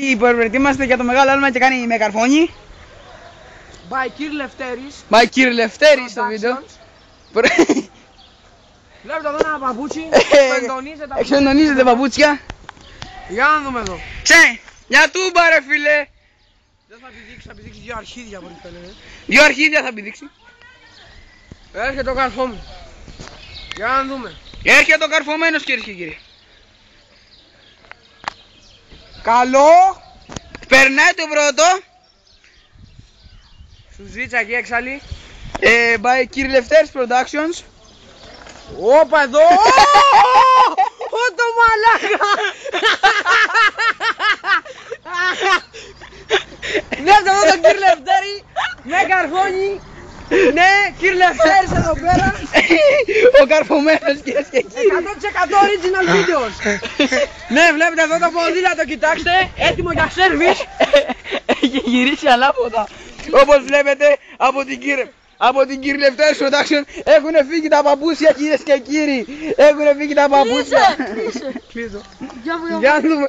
ότι προετοιμάστε για το μεγάλο άλμα και κάνει με καρφώνι. By Κύριε Λευτέρης. By Κύριε Λευτέρης στο βίντεο. Βλέπετε εδώ ένα παπούτσι. Εξεντονίζετε παπούτσια. Για να δούμε εδώ. Για τούμπα ρε φίλε. Δεν θα πηδήξει, θα πηδήξει δύο αρχίδια από ό,τι φαίνεται. Δύο αρχίδια θα πηδήξει. Έρχεται το καρφόμι. Για να δούμε. Έρχεται ο καρφωμένος κυρίες και κύριοι. Καλό. Περνάει το πρώτο. Σουζίτσα και έξαλλη. By Κύριε Λευτέρης Productions. Όπα εδώ. Ω το μαλάκα. Βλέπετε εδώ τον Κύριε Λευτέρη με καρφώνει. Ναι, Κύριε Λευτέρης εδώ πέρα. Ο καρφωμένος κυρίες και κύριοι. 100% original videos. Ναι, βλέπετε εδώ το ποδήλατο, κοιτάξτε. Έτοιμο για σέρβις. Έχει γυρίσει ανάποδα. Όπως βλέπετε από την Κύριε Λευτέρης Production έχουν φύγει τα παπούτσια κυρίες και κύριοι. Έχουν φύγει τα παπούτσια. Κλείσω. Για να δούμε.